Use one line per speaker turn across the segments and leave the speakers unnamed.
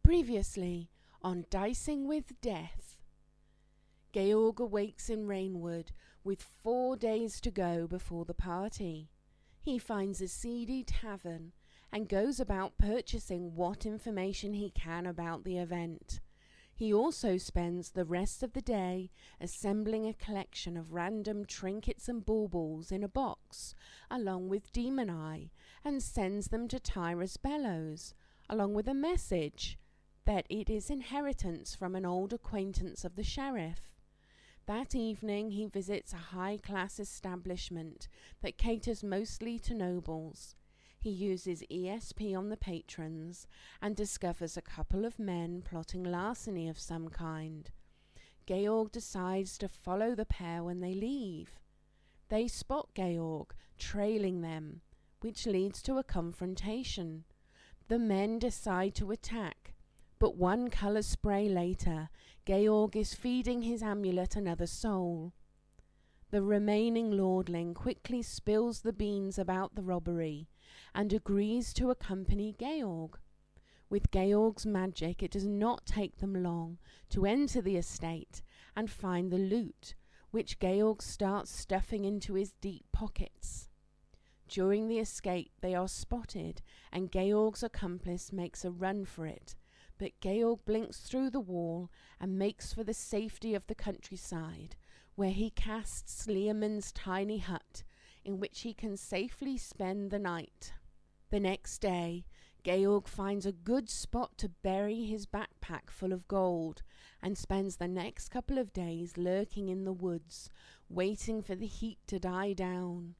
Previously on Dicing with Death. Georg awakes in Rainwood with 4 days to go before the party. He finds a seedy tavern and goes about purchasing what information he can about the event. He also spends the rest of the day assembling a collection of random trinkets and baubles in a box, along with Demon Eye, and sends them to Tyrus Bellows, along with a message that it is inheritance from an old acquaintance of the sheriff. That evening he visits a high-class establishment that caters mostly to nobles. He uses ESP on the patrons and discovers a couple of men plotting larceny of some kind. Georg decides to follow the pair when they leave. They spot Georg trailing them, which leads to a confrontation. The men decide to attack, but one colour spray later, Georg is feeding his amulet another soul. The remaining lordling quickly spills the beans about the robbery and agrees to accompany Georg. With Georg's magic, it does not take them long to enter the estate and find the loot, which Georg starts stuffing into his deep pockets. During the escape, they are spotted, and Georg's accomplice makes a run for it. But Georg blinks through the wall and makes for the safety of the countryside, where he casts Leomund's tiny hut, in which he can safely spend the night. The next day, Georg finds a good spot to bury his backpack full of gold, and spends the next couple of days lurking in the woods, waiting for the heat to die down.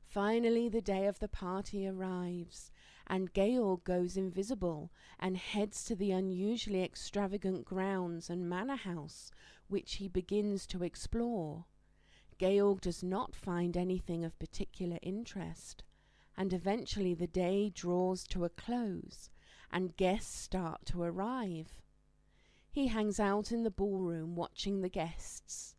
Finally, the day of the party arrives, and Georg goes invisible and heads to the unusually extravagant grounds and manor house, which he begins to explore. Georg does not find anything of particular interest, and eventually the day draws to a close, and guests start to arrive. He hangs out in the ballroom watching the guests.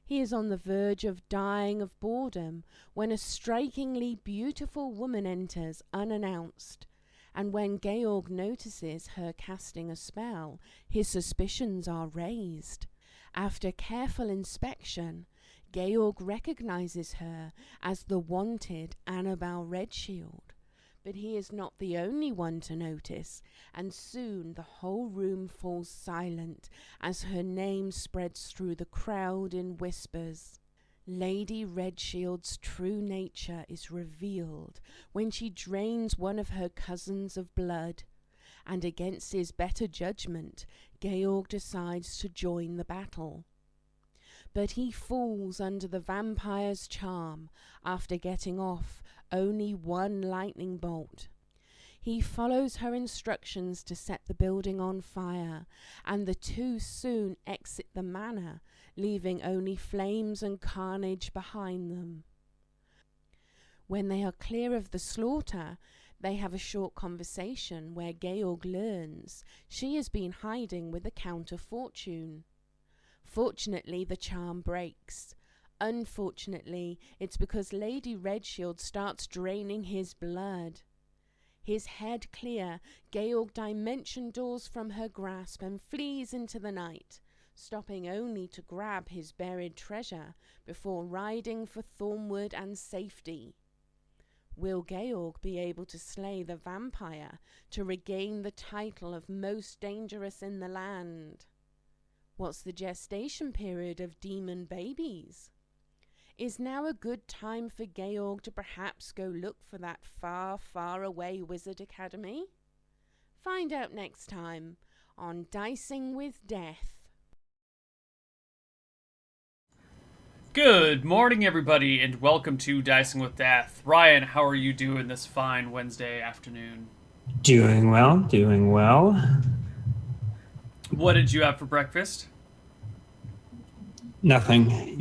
He is on the verge of dying of boredom when a strikingly beautiful woman enters unannounced, and when Georg notices her casting a spell, his suspicions are raised. After careful inspection, Georg recognizes her as the wanted Annabelle Redshield. But he is not the only one to notice, and soon the whole room falls silent as her name spreads through the crowd in whispers. Lady Redshield's true nature is revealed when she drains one of her cousins of blood, and against his better judgment, Georg decides to join the battle. But he falls under the vampire's charm after getting off only one lightning bolt. He follows her instructions to set the building on fire, and the two soon exit the manor, leaving only flames and carnage behind them. When they are clear of the slaughter, they have a short conversation where Georg learns she has been hiding with the Count of Fortune. Fortunately, the charm breaks. Unfortunately, it's because Lady Redshield starts draining his blood. His head clear, Georg dimension doors from her grasp and flees into the night, stopping only to grab his buried treasure before riding for Thornwood and safety. Will Georg be able to slay the vampire to regain the title of most dangerous in the land? What's the gestation period of demon babies? Is now a good time for Georg to perhaps go look for that far, far away wizard academy? Find out next time on Dicing with Death.
Good morning, everybody, and welcome to Dicing with Death. Ryan, how are you doing this fine Wednesday afternoon?
Doing well, doing well.
What did you have for breakfast?
Nothing.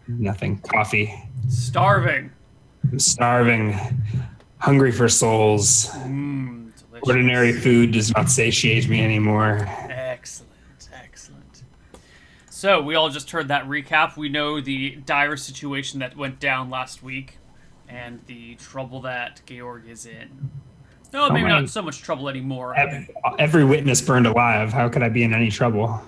Nothing. Coffee.
Starving.
I'm starving, hungry for souls.
Delicious.
Ordinary food does not satiate me anymore.
Excellent. So, we all just heard that recap. We know the dire situation that went down last week and the trouble that Georg is in. No, maybe not so much trouble anymore.
Every witness burned alive. How could I be in any trouble?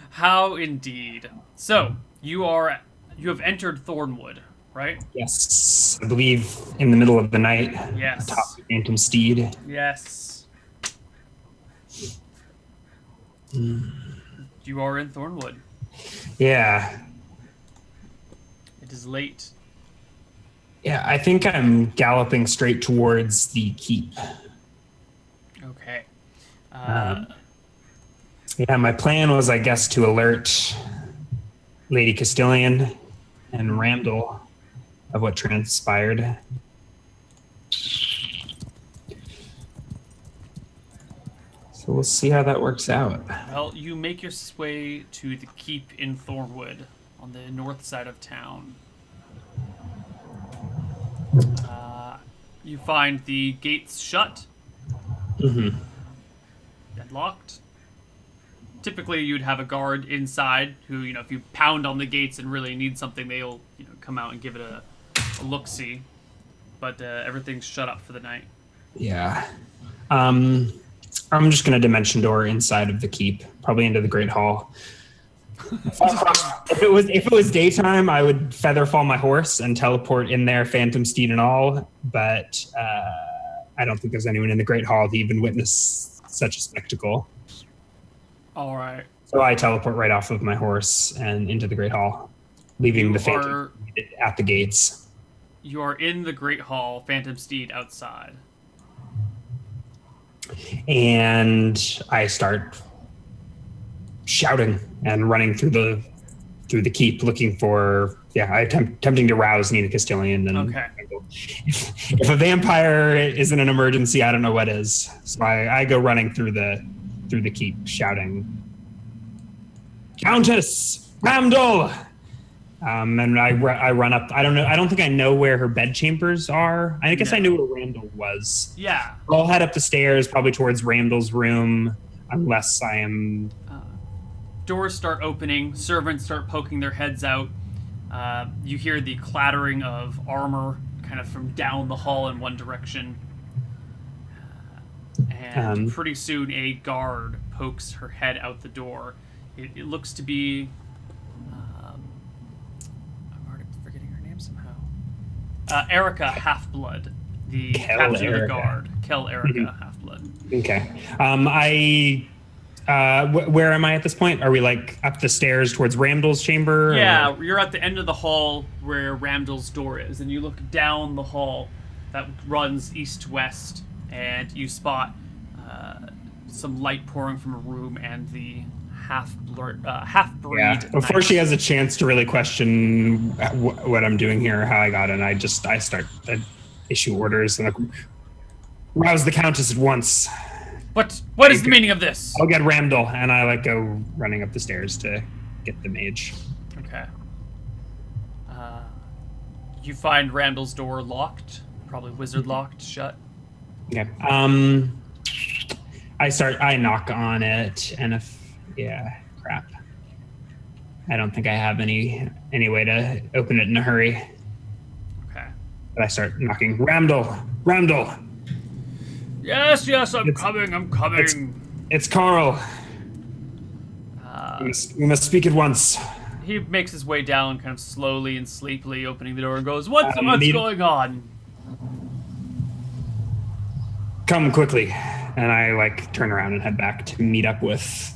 How indeed. So, you have entered Thornwood, right?
Yes, I believe in the middle of the night.
Yes.
Atop the Phantom Steed.
Yes. You are in Thornwood.
Yeah.
It is late.
Yeah, I think I'm galloping straight towards the keep.
Okay.
Yeah, my plan was, I guess, to alert Lady Castilian and Randall of what transpired. So we'll see how that works out.
Well, you make your way to the keep in Thornwood on the north side of town. You find the gates shut.
Mm-hmm.
Deadlocked. Typically, you'd have a guard inside who, if you pound on the gates and really need something, they'll, come out and give it a look-see. But everything's shut up for the night.
Yeah. I'm just going to dimension door inside of the keep, probably into the Great Hall. If it was daytime, I would feather fall my horse and teleport in there, Phantom Steed and all. But I don't think there's anyone in the Great Hall to even witness such a spectacle.
All right.
So I teleport right off of my horse and into the Great Hall, leaving the Phantom Steed at the gates.
You are in the Great Hall, Phantom Steed outside.
And I start shouting and running through the keep, looking for attempting to rouse Nina Castilian. And
okay.
If a vampire isn't an emergency, I don't know what is. So I go running through the keep, shouting, "Countess Randall!" And I run up. I don't think I know where her bedchambers are. I guess I knew where Randall was.
Yeah.
I'll head up the stairs, probably towards Randall's room, unless I am.
Doors start opening. Servants start poking their heads out. You hear the clattering of armor kind of from down the hall in one direction. And pretty soon a guard pokes her head out the door. It looks to be... I'm already forgetting her name somehow. Erica Halfblood, the captain of the guard. Kel Erica Halfblood.
Okay. Where am I at this point? Are we up the stairs towards Randall's chamber?
Yeah, you're at the end of the hall where Randall's door is, and you look down the hall that runs east to west, and you spot some light pouring from a room and the half-breed.
Yeah. Before she has a chance to really question what I'm doing here, how I got in, I start to issue orders and rouse the Countess at once.
What is the meaning of this?
I'll get Randall, and I go running up the stairs to get the mage.
Okay. You find Randall's door locked, probably wizard locked shut.
Okay. I knock on it, and crap. I don't think I have any way to open it in a hurry.
Okay.
But I start knocking. Randall!
Yes, I'm coming.
It's Carl. We must speak at once.
He makes his way down kind of slowly and sleepily, opening the door and goes, What's going on?
Come quickly. And I turn around and head back to meet up with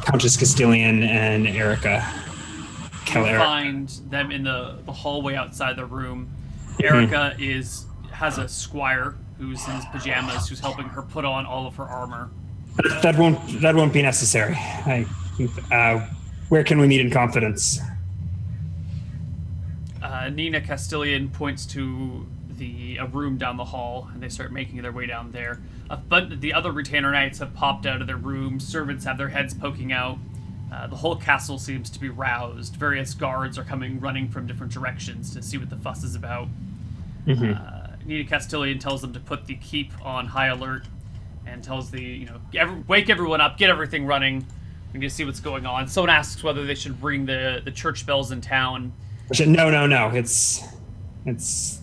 Countess Castilian and Erica.
You find them in the hallway outside the room. Erica has a squire who's in his pajamas, who's helping her put on all of her armor.
That won't be necessary. Where can we meet in confidence?
Nina Castilian points to a room down the hall, and they start making their way down there. But the other retainer knights have popped out of their rooms. Servants have their heads poking out. The whole castle seems to be roused. Various guards are coming running from different directions to see what the fuss is about. Nina Castilian tells them to put the keep on high alert and tells wake everyone up, get everything running. We need to see what's going on. Someone asks whether they should ring the church bells in town.
No. It's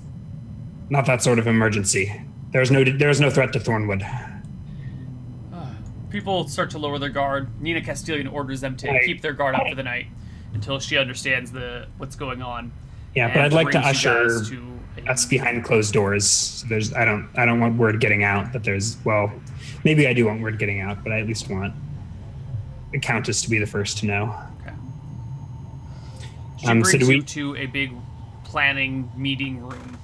not that sort of emergency. There's no threat to Thornwood.
People start to lower their guard. Nina Castilian orders them to keep their guard up for the night until she understands what's going on.
Yeah, but I'd like to
brings you
usher
guys to
us behind closed doors. So I don't want word getting out that maybe I do want word getting out, but I at least want the Countess to be the first to know.
Okay. She brings
so
you to a big planning meeting room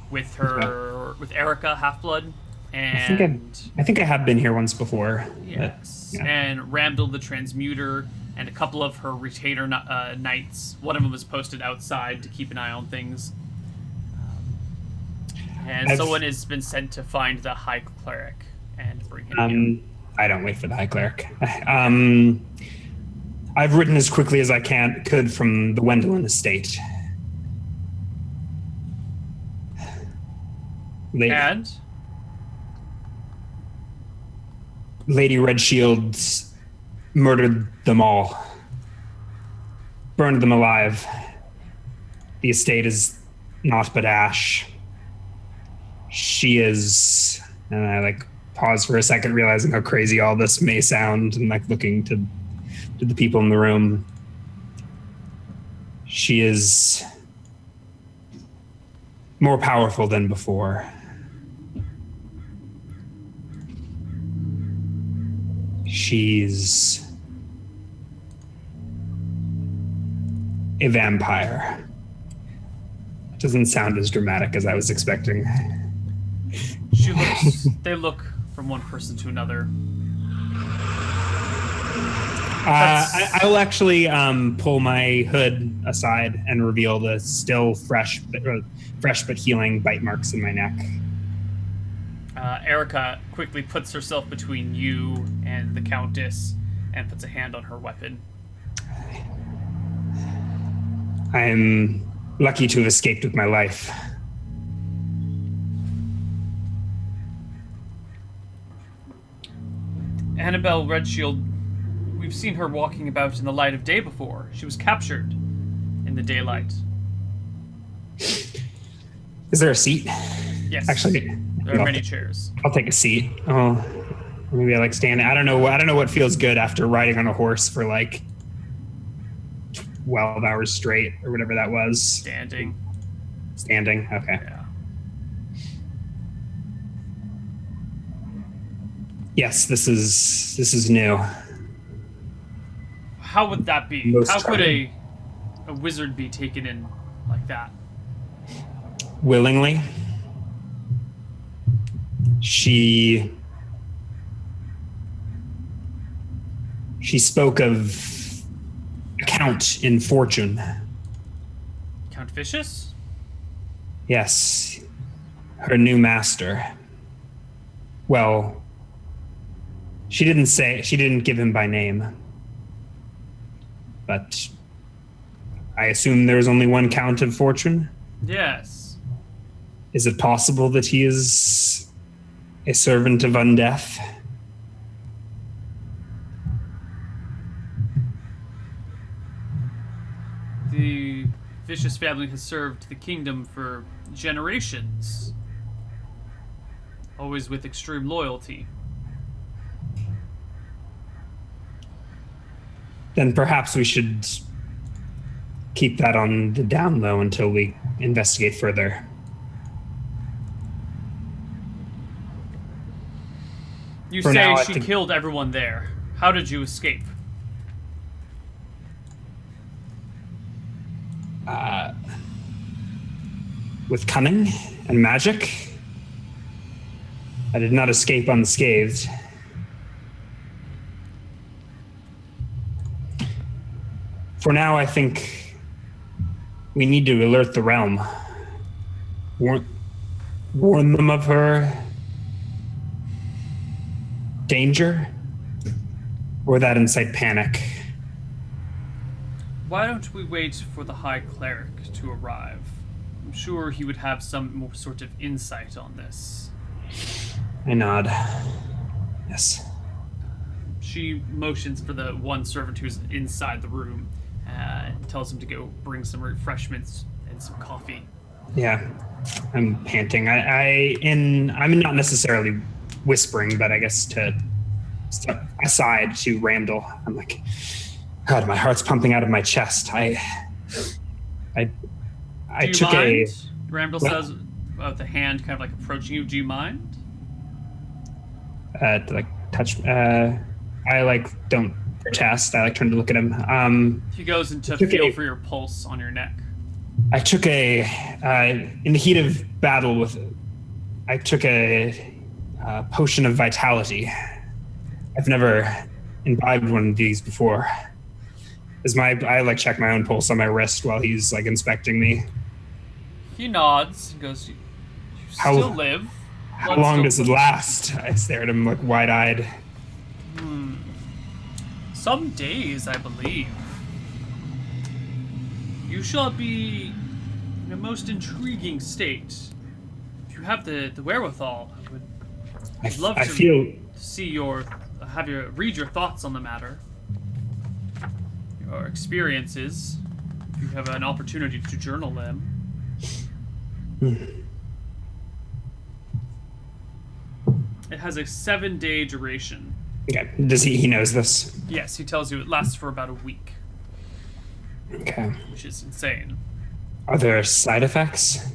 with Erica Half-Blood, and
I think I have been here once before.
yes,
but, yeah.
and Ramdal the Transmuter, and a couple of her retainer knights. One of them is posted outside to keep an eye on things. Someone has been sent to find the High Cleric and bring him here.
I don't wait for the High Cleric. I've written as quickly as I could from the Wendelin estate.
And?
Lady Redshield murdered them all. Burned them alive. The estate is naught but ash. She is... And I pause for a second, realizing how crazy all this may sound, and looking to the people in the room. She is more powerful than before. She's a vampire. It doesn't sound as dramatic as I was expecting.
They look from one person to another.
I'll actually pull my hood aside and reveal the still fresh but healing bite marks in my neck.
Erica quickly puts herself between you and the Countess and puts a hand on her weapon.
I'm lucky to have escaped with my life.
Annabelle Redshield, we've seen her walking about in the light of day before. She was captured in the daylight.
Is there a seat?
Yes.
Actually,
there are many chairs.
I'll take a seat. Oh, maybe I like standing. I don't know what feels good after riding on a horse for 12 hours straight or whatever that was.
Standing.
Standing. Okay.
Yeah.
Yes, this is new.
How would that be? How could a wizard be taken in like that?
Willingly. She spoke of a count in fortune.
Count Vicious?
Yes. Her new master. Well, she didn't give him by name. But I assume there's only one Count of Fortune?
Yes.
Is it possible that he is a servant of Undeath?
The Vicious family has served the kingdom for generations, always with extreme loyalty.
Then perhaps we should keep that on the down low until we investigate further.
You
For
say
now,
she killed everyone there. How did you escape?
With cunning and magic, I did not escape unscathed. For now, I think we need to alert the realm. Warn them of her danger, or that incite panic.
Why don't we wait for the High Cleric to arrive? I'm sure he would have some more sort of insight on this.
I nod. Yes.
She motions for the one servant who's inside the room, tells him to go bring some refreshments and some coffee.
Yeah, I'm panting. I'm not necessarily whispering, but I guess to step aside to Randall, I'm like, God, my heart's pumping out of my chest. I
Do you
took
mind? Randall says, with the hand kind of like approaching you. Do you mind?
to like touch. I like don't protest. I like trying to look at him.
He goes into
took
feel
a-
for your pulse on your neck.
I took in the heat of battle I took a potion of vitality. I've never imbibed one of these before. I like check my own pulse on my wrist while he's like inspecting me.
He nods and goes, "You
How-
still live.
How
Blood
long
still
does it
flows."
last? I stare at him like wide-eyed.
Some days, I believe. You shall be in a most intriguing state. If you have the wherewithal, I would love
I
to
feel
see read your thoughts on the matter, your experiences. If you have an opportunity to journal them. It has a 7-day duration.
okay. Does he knows this?
Yes, he tells you it lasts for about a week,
Okay.
which is insane.
Are there side effects?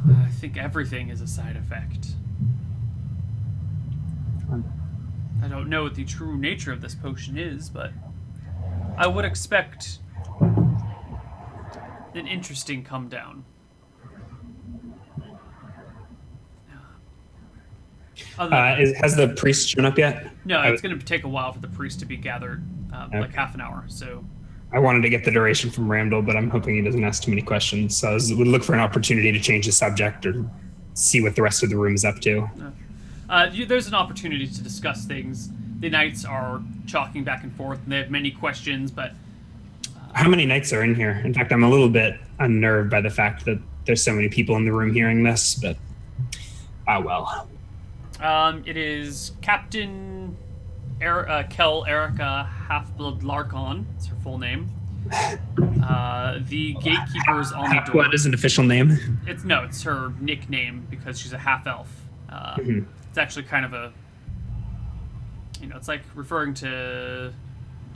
I think everything is a side effect. I don't know what the true nature of this potion is, but I would expect an interesting come down.
Has the priest shown up yet?
No,
I
it's going to take a while for the priest to be gathered, like half an hour. So
I wanted to get the duration from Randall, but I'm hoping he doesn't ask too many questions. So I would look for an opportunity to change the subject or see what the rest of the room is up to.
there's an opportunity to discuss things. The knights are chalking back and forth, and they have many questions, but
How many knights are in here? In fact, I'm a little bit unnerved by the fact that there's so many people in the room hearing this, but well.
it is Captain Kel Erica Halfblood Larkon. It's her full name. The gatekeepers on the door.
What is an official name?
It's her nickname because she's a half elf. It's actually kind of a, it's like referring to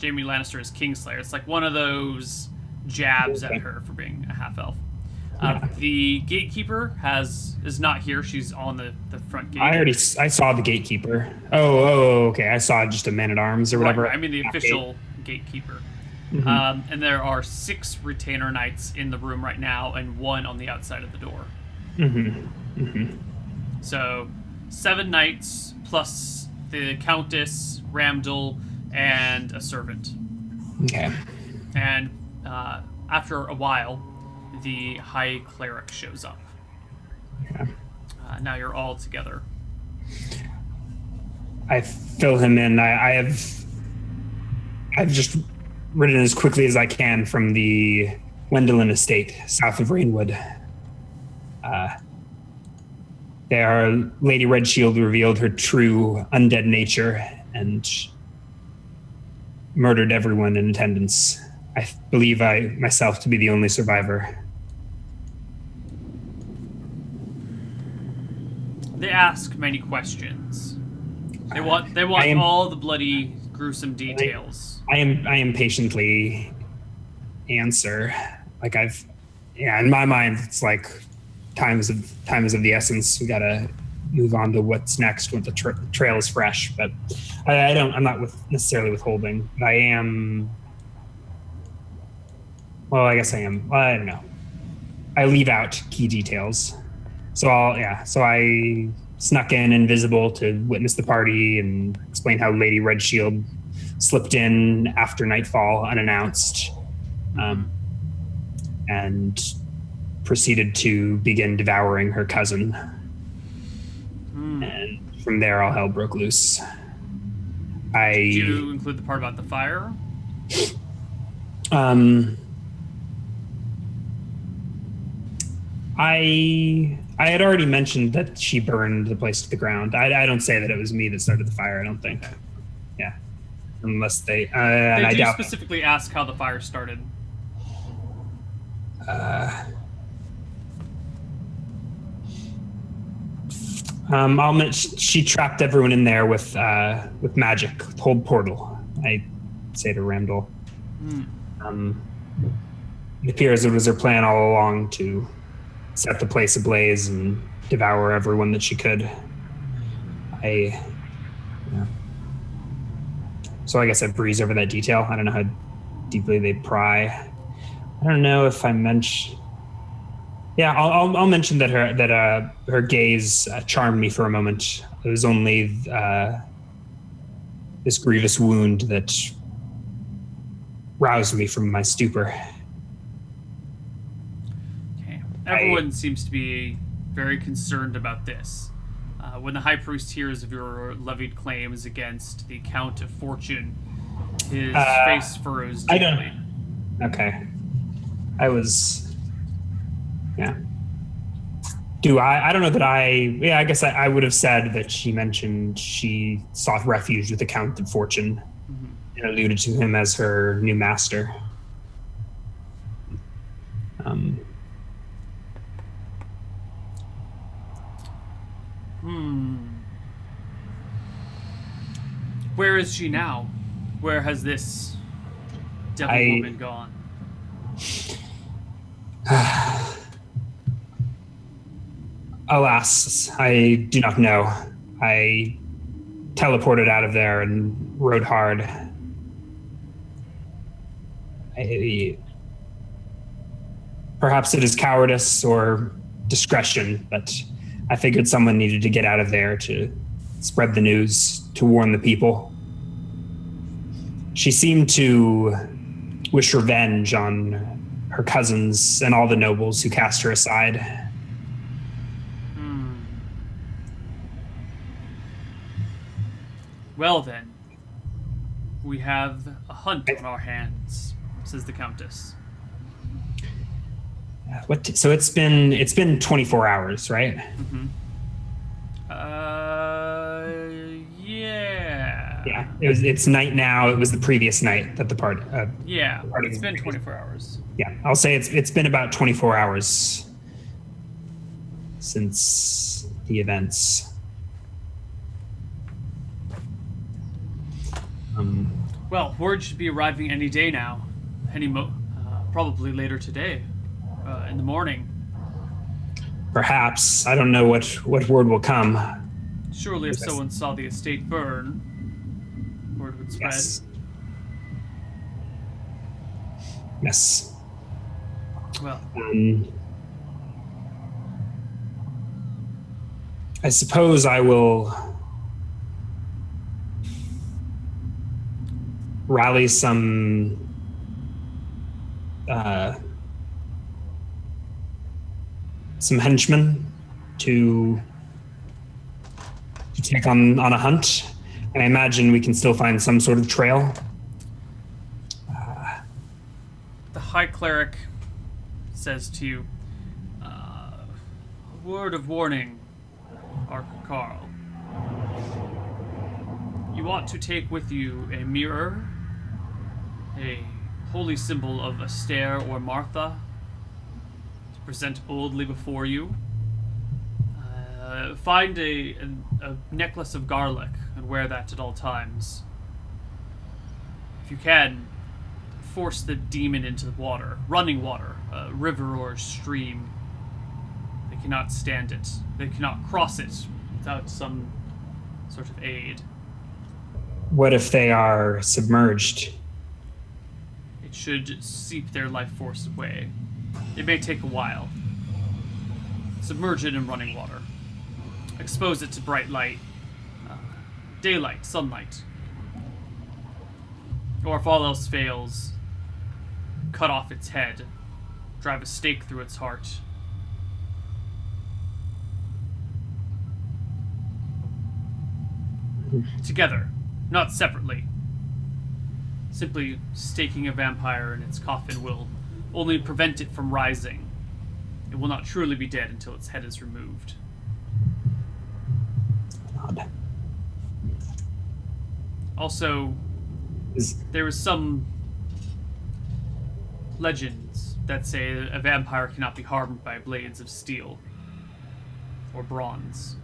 Jaime Lannister as Kingslayer. It's like one of those jabs at her for being a half elf. The gatekeeper is not here. She's on the front gate.
I saw the gatekeeper. Oh, okay. I saw just a man at arms or whatever.
Right, I mean the official gatekeeper. And there are 6 retainer knights in the room right now, and 1 on the outside of the door. So 7 knights plus the Countess, Ramdal, and a servant.
Okay.
And after a while, the High Cleric shows up.
Yeah.
Now you're all together.
I fill him in. I've just ridden as quickly as I can from the Wendelin estate south of Rainwood. Lady Redshield revealed her true undead nature and murdered everyone in attendance. I believe I myself to be the only survivor.
They ask many questions. They want all the bloody, gruesome details.
I am patiently answer. Like in my mind, it's like time is of the essence. We gotta move on to what's next when the trail is fresh. But I'm not necessarily withholding. But I am. Well, I guess I am. Well, I don't know. I leave out key details. So I snuck in invisible to witness the party and explain how Lady Redshield slipped in after nightfall unannounced, and proceeded to begin devouring her cousin. And from there, all hell broke loose.
Did you include the part about the fire?
Um, I had already mentioned that she burned the place to the ground. I don't say that it was me that started the fire. I don't think. Yeah, unless they. And
They
I
do
doubt.
specifically ask how the fire started.
She trapped everyone in there with magic, with hold portal. I say to Ramdal. It appears it was her plan all along to set the place ablaze and devour everyone that she could. So I guess I breeze over that detail. I don't know how deeply they pry. I don't know if I mention. Yeah, I'll mention that her gaze charmed me for a moment. It was only this grievous wound that roused me from my stupor.
Okay. Everyone seems to be very concerned about this. When the High Priest hears of your levied claims against the Count of Fortune, his face furrows deeply.
I don't. Okay. Yeah. I don't know that I guess I would have said that she mentioned she sought refuge with the Count of Fortune and alluded to him as her new master.
Where is she now? Where has this devil woman gone?
Alas, I do not know. I teleported out of there and rode hard. Perhaps it is cowardice or discretion, but I figured someone needed to get out of there to spread the news, to warn the people. She seemed to wish revenge on her cousins and all the nobles who cast her aside.
Well then, we have a hunt on our hands, says the Countess.
So it's been 24 hours, right?
Yeah.
Yeah. It's night now. It was the previous night that the party.
Yeah, it's been 24 hours.
Yeah, I'll say it's been about 24 hours since the events.
Well, word should be arriving any day now. Probably later today, in the morning.
Perhaps. I don't know what word will come.
Surely if someone saw the estate burn, word would spread.
Yes.
Well,
I suppose I will rally some henchmen to take on a hunt, and I imagine we can still find some sort of trail.
the High Cleric says to you, a word of warning, Ark Carl. You ought to take with you a mirror, a holy symbol of Astaire or Martha, to present boldly before you. Find a necklace of garlic and wear that at all times. If you can, force the demon into the water, running water, a river or stream. They cannot stand it. They cannot cross it without some sort of aid.
What if they are submerged?
It should seep their life force away. It may take a while. Submerge it in running water. Expose it to bright light. Daylight, sunlight. Or if all else fails, cut off its head. Drive a stake through its heart. Together, not separately. Simply staking a vampire in its coffin will only prevent it from rising. It will not truly be dead until its head is removed.
Odd.
Also, there is some legends that say that a vampire cannot be harmed by blades of steel or bronze.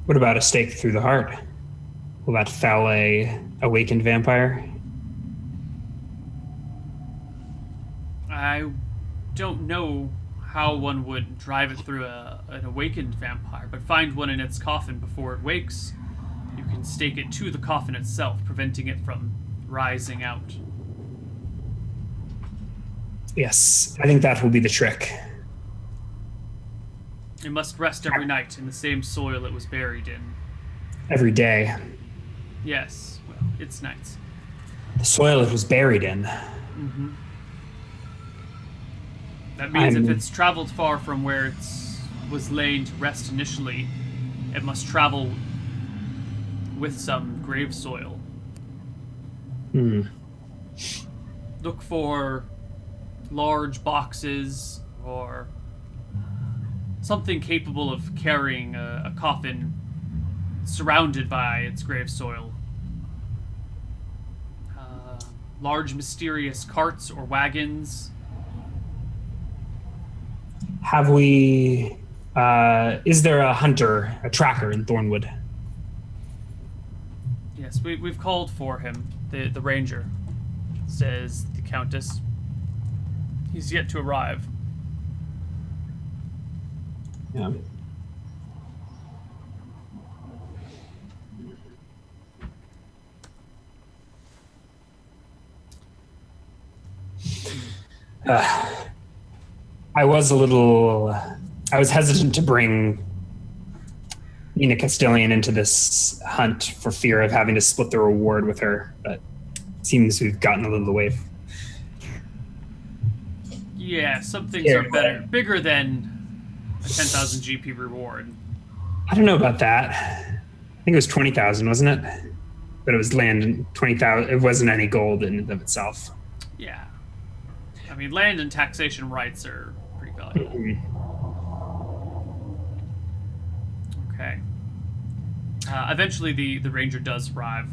What about a stake through the heart? Will that fell a awakened vampire?
I don't know how one would drive it through an awakened vampire, but find one in its coffin before it wakes. You can stake it to the coffin itself, preventing it from rising out.
Yes, I think that will be the trick.
It must rest every night in the same soil it was buried in.
Every day.
Yes, well, it's nights.
The soil it was buried in.
That means if it's traveled far from where it was laid to rest initially, it must travel with some grave soil. Look for large boxes or something capable of carrying a coffin surrounded by its grave soil. Large mysterious carts or wagons.
Have we... is there a hunter, a tracker in Thornwood?
Yes, we've called for him, the ranger, says the Countess. He's yet to arrive.
Yeah. I was hesitant to bring Nina Castilian into this hunt for fear of having to split the reward with her, but it seems we've gotten a little away.
Yeah, some things are better, bigger than a 10,000 GP reward.
I don't know about that. I think it was 20,000, wasn't it? But it was land and 20,000. It wasn't any gold in and of itself.
Yeah. I mean, land and taxation rights are pretty valuable. Okay. Eventually, the ranger does arrive.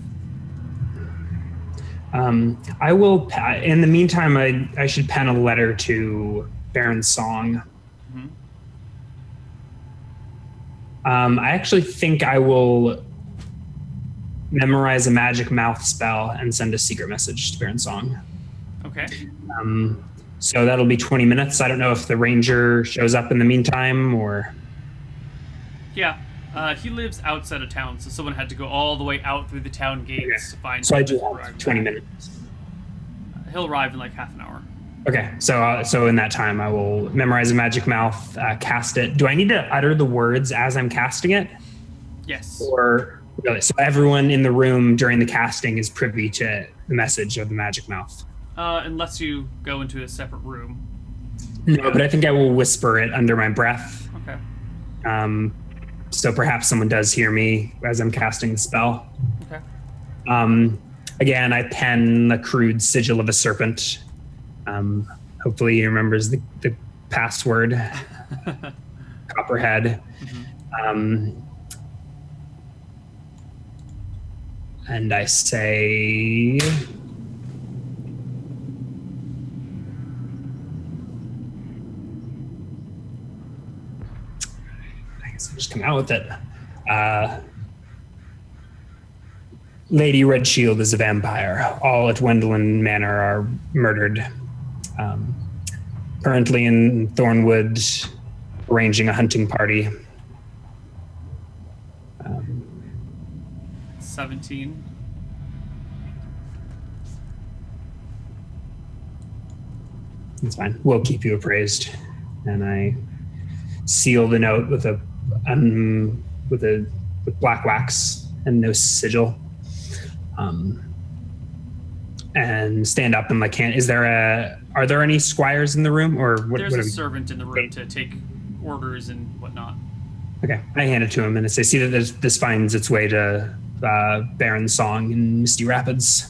I will. In the meantime, I should pen a letter to Baron Song. I actually think I will memorize a magic mouth spell and send a secret message to Baron Song.
Okay.
So that'll be 20 minutes. I don't know if the ranger shows up in the meantime or...
Yeah. He lives outside of town, so someone had to go all the way out through the town gates to find him.
So I do have 20 minutes.
He'll arrive in like half an hour.
Okay, so in that time I will memorize a magic mouth, cast it. Do I need to utter the words as I'm casting it?
Yes.
Or really, so everyone in the room during the casting is privy to the message of the magic mouth?
Unless you go into a separate room.
No, but I think I will whisper it under my breath.
Okay.
So perhaps someone does hear me as I'm casting the spell.
Okay.
Again, I pen the crude sigil of a serpent. Hopefully he remembers the password. Copperhead. And I say... I guess I'll just come out with it. Lady Redshield is a vampire. All at Wendelin Manor are murdered. Currently in Thornwood, arranging a hunting party.
17.
It's fine. We'll keep you appraised. And I seal the note with black wax and no sigil. And stand up and are there any squires in the room or what?
There's a servant in the room to take orders and whatnot.
Okay, I hand it to him and I say, see that this finds its way to Baron Song in Misty Rapids.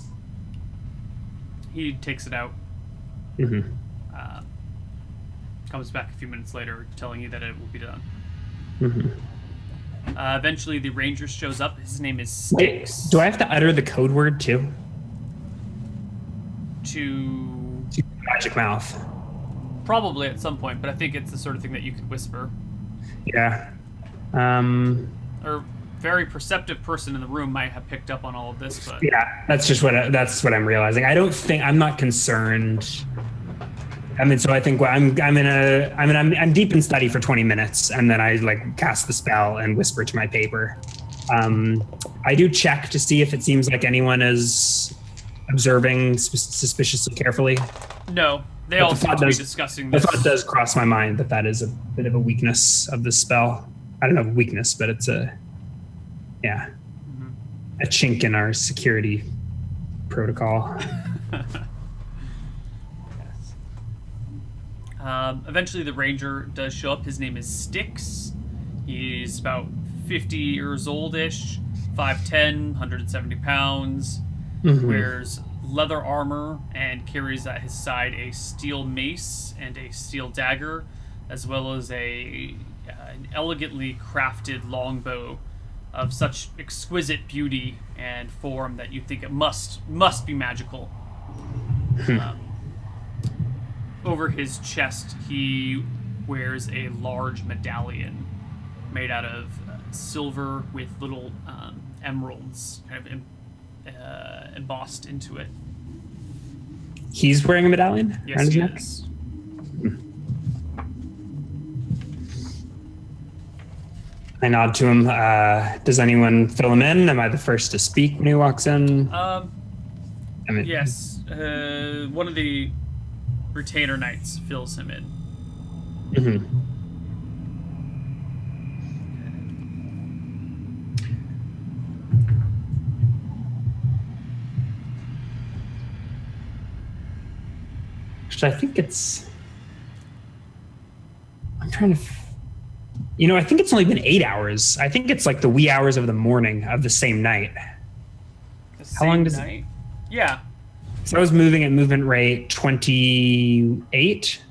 He takes it out.
Mm-hmm.
Comes back a few minutes later telling you that it will be done.
Mm-hmm.
Eventually, the ranger shows up. His name is
Wait,
Styx.
do I have to utter the code word too?
To
Magic mouth.
probably at some point, but I think it's the sort of thing that you could whisper.
Yeah.
Or very perceptive person in the room might have picked up on all of this, but
Yeah, that's what I'm realizing. I'm not concerned. I mean, so I think I'm deep in study for 20 minutes, and then I like cast the spell and whisper to my paper. I do check to see if it seems like anyone is observing suspiciously carefully.
no, they
But
all
the
seem
thought
to be
does-
discussing
The
this.
thought does cross my mind that is a bit of a weakness of the spell. I don't know weakness, but it's a chink in our security protocol.
Eventually, the ranger does show up. His name is Styx. He's about 50 years oldish, 5'10", 170 pounds,
Mhm.
wears leather armor, and carries at his side a steel mace and a steel dagger, as well as an elegantly crafted longbow of such exquisite beauty and form that you think it must be magical. Over his chest, he wears a large medallion made out of silver with little emeralds kind of embossed into it.
He's wearing a medallion around
Yes,
his
he
neck?
is.
I nod to him. Does anyone fill him in? Am I the first to speak when he walks in? I mean,
Yes. One of the retainer knights fills him in.
mhm. Actually, I think it's. I'm trying to. I think it's only been 8 hours. I think it's like the wee hours of the morning of the same night. How long does it-
night? Yeah.
So I was moving at movement rate 28.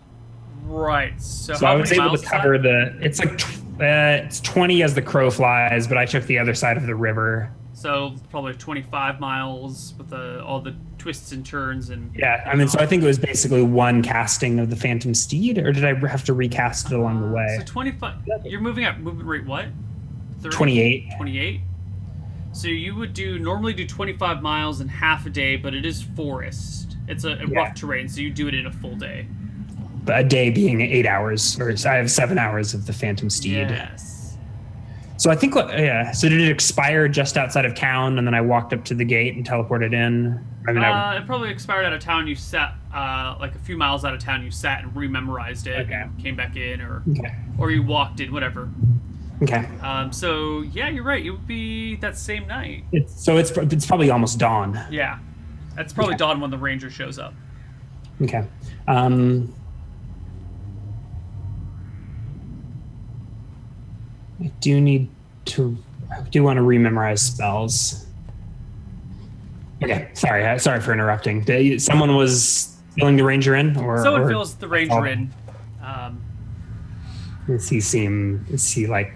Right. So,
So
how
I was
many
able
miles
to
is that?
cover it's like it's 20 as the crow flies, but I took the other side of the river.
So probably 25 miles with all the twists and turns and.
Yeah, I mean, so I think it was basically one casting of the Phantom Steed, or did I have to recast it along the way?
So 25. You're moving at movement rate what? 30?
28.
28. So you would normally do 25 miles in half a day, but it is forest. It's a rough terrain, so you do it in a full day.
But a day being 8 hours, or I have 7 hours of the Phantom Steed.
Yes.
So I think, so did it expire just outside of town, and then I walked up to the gate and teleported in? I mean,
It probably expired out of town. You sat like a few miles out of town. You sat and rememorized it.
Okay.
And came back in,
okay.
or you walked in, whatever.
Okay.
So yeah, you're right. It would be that same night.
It's probably almost dawn.
Yeah, that's probably dawn when the ranger shows up.
Okay. I do want to rememorize spells. Okay, sorry for interrupting. Someone was filling the ranger in, or
Someone
or
fills the ranger in.
Does he like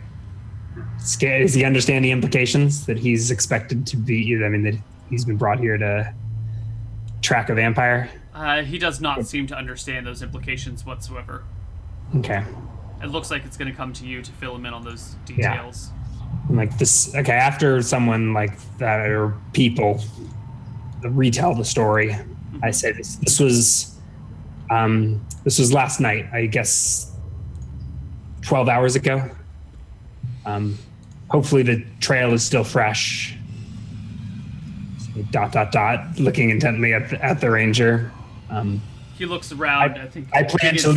scared? Does he understand the implications that he's expected to be? I mean, that he's been brought here to track a vampire.
He does not seem to understand those implications whatsoever.
Okay.
It looks like it's going to come to you to fill him in on those details.
I'm like this. Okay, after someone like that or people retell the story, I say this was last night. I guess 12 hours ago. Hopefully the trail is still fresh. Looking intently at the ranger.
He looks around. I think
I plan to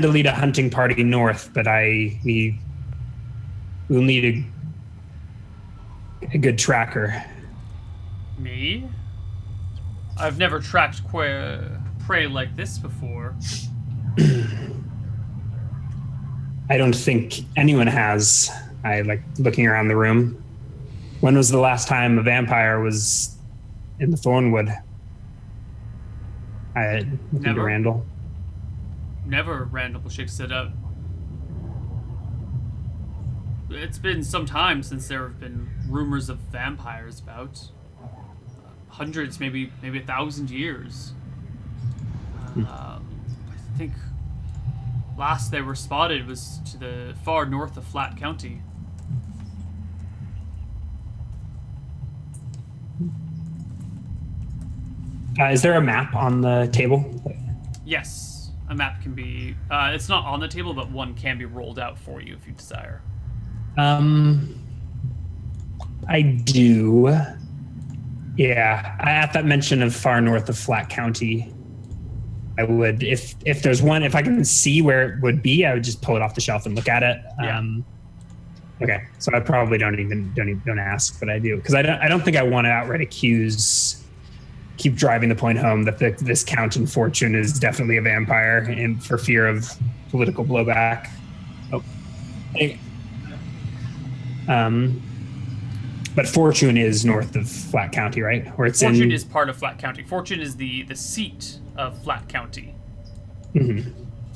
lead a hunting party north, but we'll need a good tracker.
Me? I've never tracked prey like this before.
I don't think anyone has. I like looking around the room. When was the last time a vampire was in the Thornwood? I looking to
Never.
Randall.
Never, Randall shakes it up. It's been some time since there have been rumors of vampires about. Hundreds, maybe 1,000 years. I think last they were spotted was to the far north of Flat County.
Is there a map on the table?
Yes, a map can be. It's not on the table, but one can be rolled out for you if you desire.
I do. Yeah, at that mention of far north of Flat County, I would, if there's one, if I can see where it would be, I would just pull it off the shelf and look at it.
Yeah.
Okay, so I probably don't ask, but I do, because I don't think I want to outright keep driving the point home that this Count in Fortune is definitely a vampire, and for fear of political blowback. Oh. Hey. But Fortune is north of Flat County, right? Or it's
Fortune is part of Flat County. Fortune is the seat of Flat County.
Mm-hmm.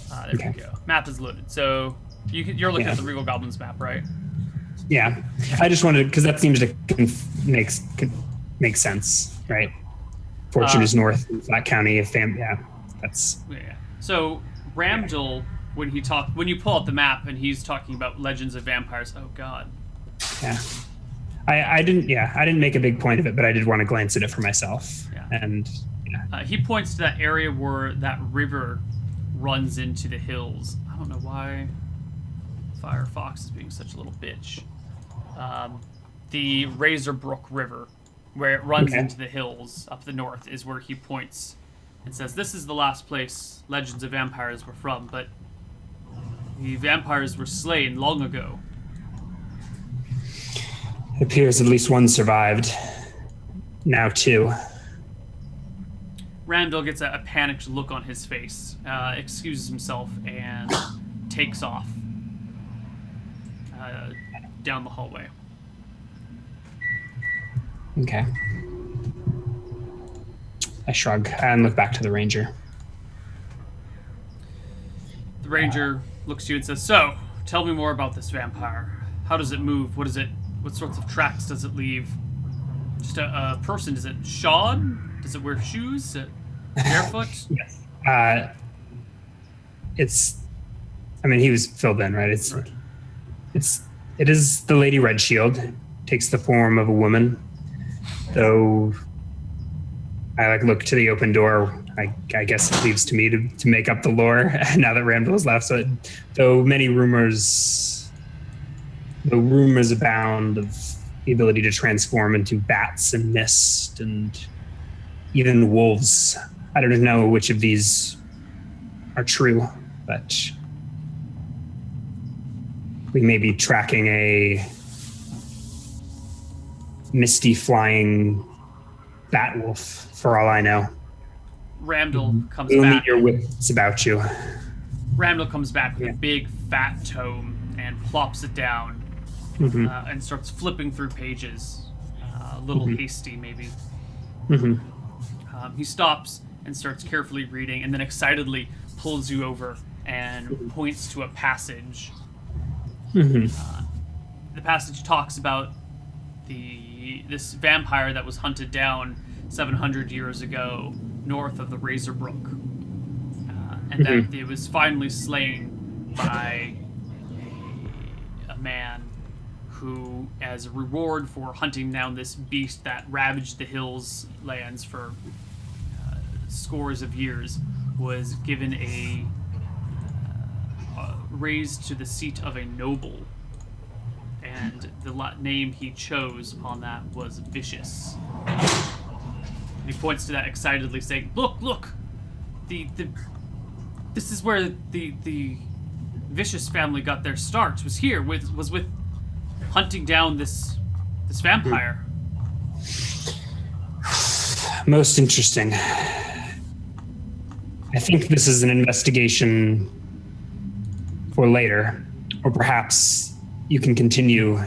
There
Okay.
we go. Map is loaded. So you're looking at the Regal Goblins map, right?
Yeah, I just wanted, because that seems to make sense, right? Fortune is north of Flat County. That's
Yeah. So Ramdal, when you pull out the map and he's talking about legends of vampires, oh god.
yeah. I didn't make a big point of it, but I did want to glance at it for myself.
Yeah.
And
He points to that area where that river runs into the hills. I don't know why Firefox is being such a little bitch. The Razorbrook River, where it runs
Okay.
into the hills up the north, is where he points and says, "This is the last place legends of vampires were from, but the vampires were slain long ago."
it appears at least one survived. Now two.
Randall gets a panicked look on his face, excuses himself, and takes off down the hallway.
Okay. I shrug and look back to the ranger.
The ranger looks to you and says, "So, tell me more about this vampire. How does it move? What sorts of tracks does it leave? Just a person? Is it shod? Does it wear shoes? Is it barefoot?"
Yes. He was filled in, right? It is the Lady Redshield. Takes the form of a woman. Though I look to the open door, I guess it leaves to me to make up the lore now that Randall has left. So though rumors abound of the ability to transform into bats and mist and even wolves. I don't know which of these are true, but we may be tracking a misty flying bat wolf for all I know.
Randall comes
We'll
back.
meet your wits about you.
Randall comes back with
Yeah.
a big fat tome and plops it down and starts flipping through pages. A little hasty, maybe. He stops and starts carefully reading, and then excitedly pulls you over and points to a passage. The passage talks about this vampire that was hunted down 700 years ago north of the Razorbrook, and that it was finally slain by a man who, as a reward for hunting down this beast that ravaged the hills lands for scores of years, was given raised to the seat of a noble, and the name he chose upon that was Vicious. And he points to that excitedly, saying, "Look! This is where the Vicious family got their start. Was with hunting down this vampire."
Most interesting. I think this is an investigation for later. Or perhaps you can continue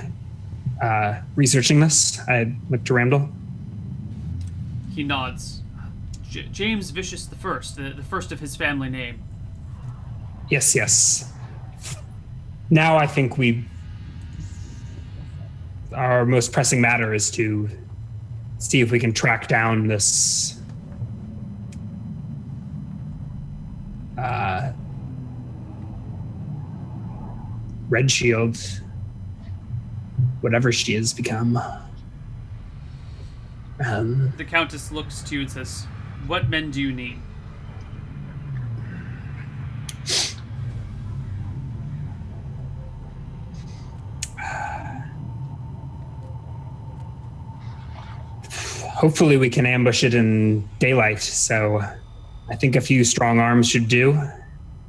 researching this. I look to Randall.
He nods. James Vicious the First, the first of his family name.
Yes, yes. Now I think our most pressing matter is to see if we can track down this Red Shield, whatever she has become.
The Countess looks to you and says, "What men do you need?"
Hopefully we can ambush it in daylight, so I think a few strong arms should do.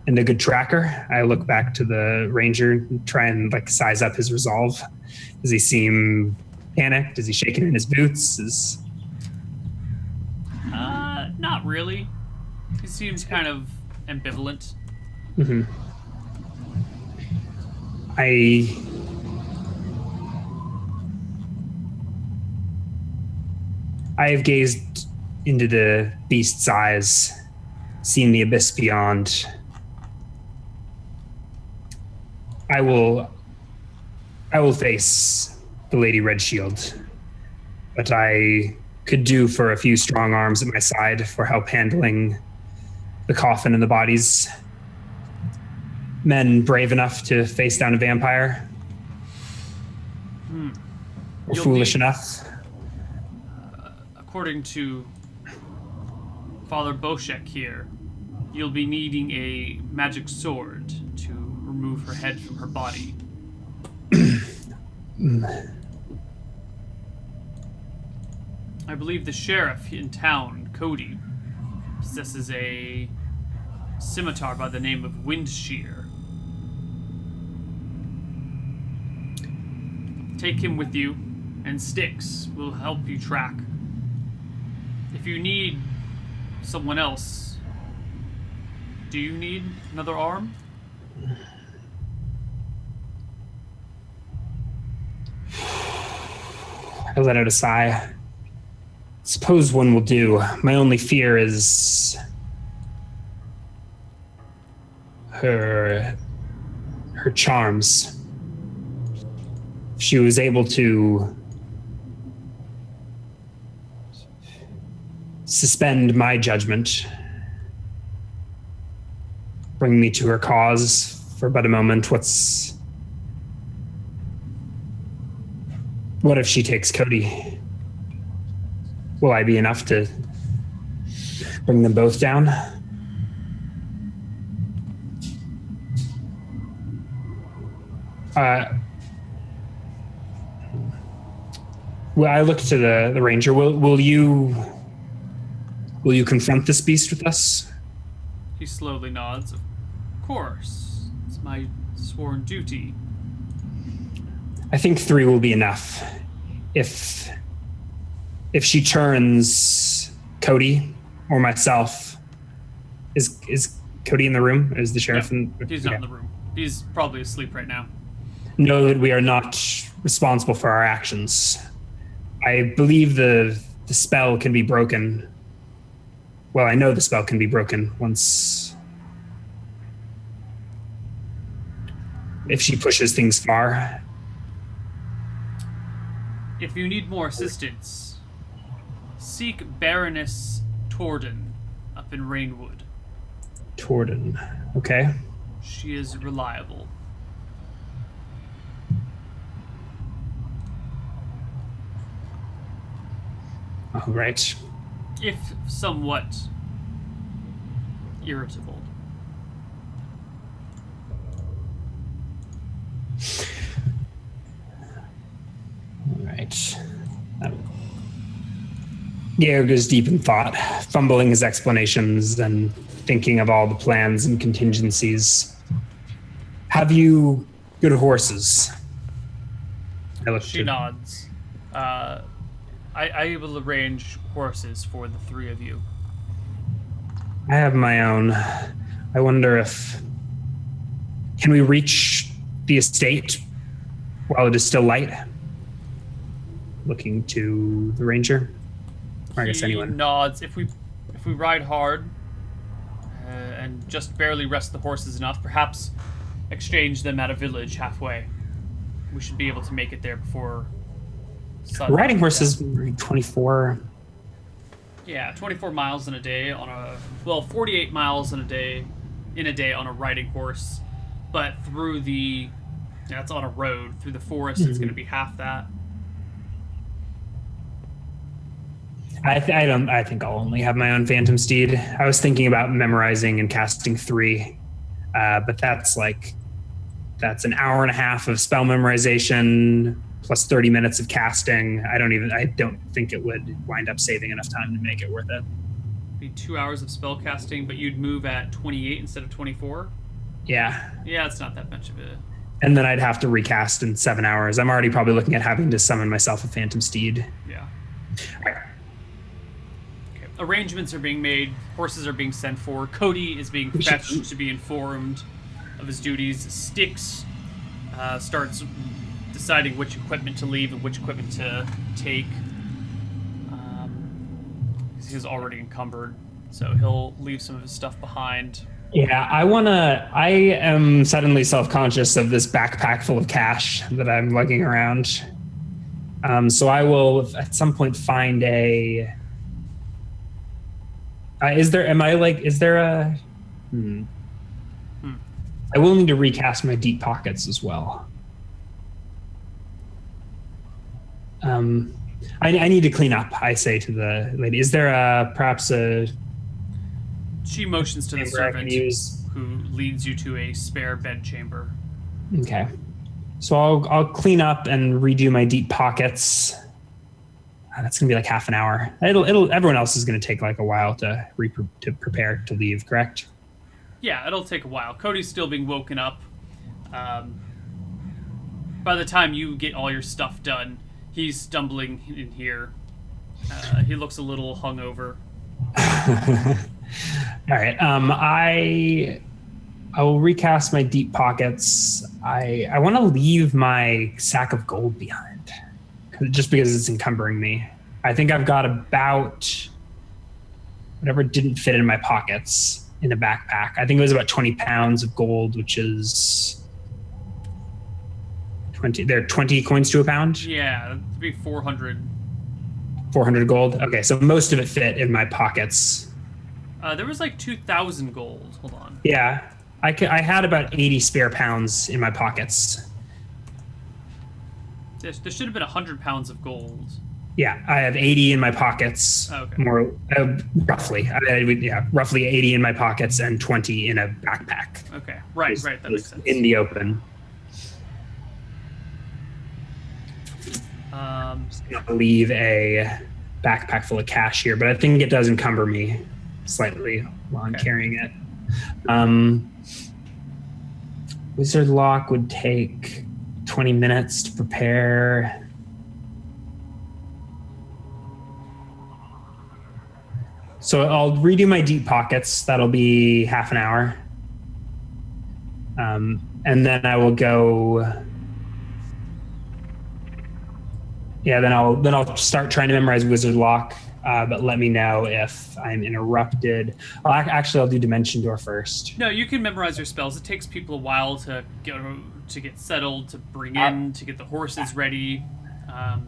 And a good tracker. I look back to the ranger and try and size up his resolve. Does he seem panicked? Is he shaking in his boots?
Not really. He seems kind of ambivalent.
Mm-hmm. I have gazed into the beast's eyes, seen the abyss beyond. I will face the Lady Red Shield, but I could do for a few strong arms at my side for help handling the coffin and the bodies. Men brave enough to face down a vampire? Or foolish enough?
According to Father Boshek here, you'll be needing a magic sword to remove her head from her body. I believe the sheriff in town, Cody, possesses a scimitar by the name of Windshear. Take him with you, and Styx will help you track. If you need someone else, do you need another arm?
I let out a sigh. Suppose one will do. My only fear is her charms. She was able to suspend my judgment, bring me to her cause for but a moment. What if she takes Cody? Will I be enough to bring them both down? Well, I look to the ranger. Will you confront this beast with us?
He slowly nods. Of course. It's my sworn duty.
I think 3 will be enough. If she turns Cody or myself, is Cody in the room? Is the sheriff in?
He's not in the room. He's probably asleep right now.
Know that we are not responsible for our actions. I believe the spell can be broken. Well, I know the spell can be broken once. If she pushes things far.
If you need more assistance, seek Baroness Torden up in Rainwood.
Torden, okay.
She is reliable.
All right.
If somewhat irritable.
All right. Gare goes deep in thought, fumbling his explanations and thinking of all the plans and contingencies. Have you good horses?
She nods. I will arrange horses for the 3 of you.
I have my own. I wonder if... Can we reach the estate while it is still light? Looking to the ranger. Or I guess
He
anyone.
nods. If we ride hard and just barely rest the horses enough, perhaps exchange them at a village halfway, we should be able to make it there before sunrise.
Riding horses 24.
Yeah, 24 miles in a day 48 miles in a day on a riding horse, but that's on a road through the forest. It's going to be half that.
I think I'll only have my own phantom steed. I was thinking about memorizing and casting 3, but that's an hour and a half of spell memorization plus 30 minutes of casting. I don't think it would wind up saving enough time to make it worth it.
Be 2 hours of spell casting, but you'd move at 28 instead of 24.
Yeah.
Yeah, it's not that much of a.
And then I'd have to recast in 7 hours. I'm already probably looking at having to summon myself a phantom steed.
Yeah.
All right.
Okay. Arrangements are being made. Horses are being sent for. Cody is being fetched to be informed of his duties. Styx starts deciding which equipment to leave and which equipment to take. He's already encumbered, so he'll leave some of his stuff behind.
Yeah, I am suddenly self-conscious of this backpack full of cash that I'm lugging around. So I will at some point find a. I will need to recast my deep pockets as well. I need to clean up, I say to the lady. Is there perhaps a...
She motions to the
chamber I can
servant
use?
who leads you to a spare bed chamber.
Okay. So I'll clean up and redo my deep pockets. That's gonna be like half an hour. Everyone else is gonna take like a while to prepare to leave, correct?
Yeah, it'll take a while. Cody's still being woken up. By the time you get all your stuff done, he's stumbling in here. He looks a little hungover.
All right. I will recast my deep pockets. I want to leave my sack of gold behind, just because it's encumbering me. I think I've got about whatever didn't fit in my pockets in a backpack. I think it was about 20 pounds of gold, which is 20. There are 20 coins to a pound.
Yeah, it'd be 400.
400 gold. Okay, so most of it fit in my pockets.
There was like 2,000 gold. Hold on.
Yeah, I had about 80 spare pounds in my pockets.
There should have been 100 pounds of gold.
Yeah, I have 80 in my pockets.
Okay.
More roughly. Roughly 80 in my pockets and 20 in a backpack.
Okay, right, that makes sense.
In the open. I'll leave a backpack full of cash here, but I think it does encumber me slightly while I'm carrying it. Wizard Lock would take 20 minutes to prepare. So I'll redo my deep pockets. That'll be half an hour. And then I will go. Yeah, then I'll start trying to memorize Wizard Lock. But let me know if I'm interrupted. I'll do Dimension Door first.
No, you can memorize your spells. It takes people a while to get settled, to bring in, to get the horses ready. I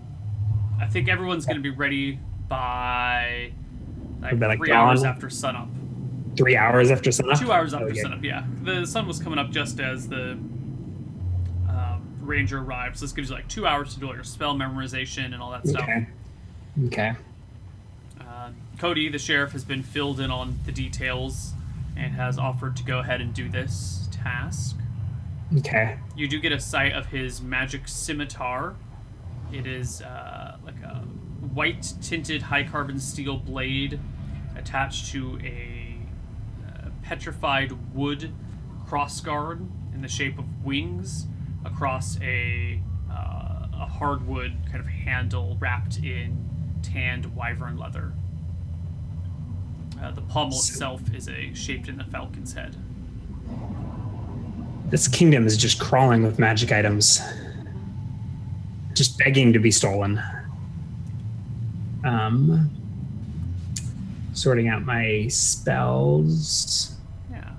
think everyone's going to be ready by like 3 hours after sunup.
3 hours after sunup?
2 hours after sunup, yeah. The sun was coming up just as the ranger arrived, so this gives you like 2 hours to do all your spell memorization and all that stuff.
Okay.
Cody, the sheriff, has been filled in on the details and has offered to go ahead and do this task.
Okay.
You do get a sight of his magic scimitar. It is like a white tinted high carbon steel blade attached to a petrified wood crossguard in the shape of wings across a hardwood kind of handle wrapped in tanned wyvern leather. The pommel itself is shaped in the falcon's head.
This kingdom is just crawling with magic items, just begging to be stolen. Sorting out my spells.
Yeah.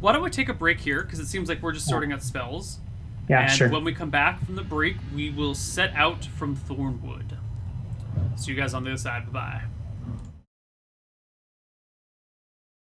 Why don't we take a break here, because it seems like we're just sorting out spells.
Yeah,
and
sure.
when we come back from the break, we will set out from Thornwood. See you guys on the other side. Bye-bye.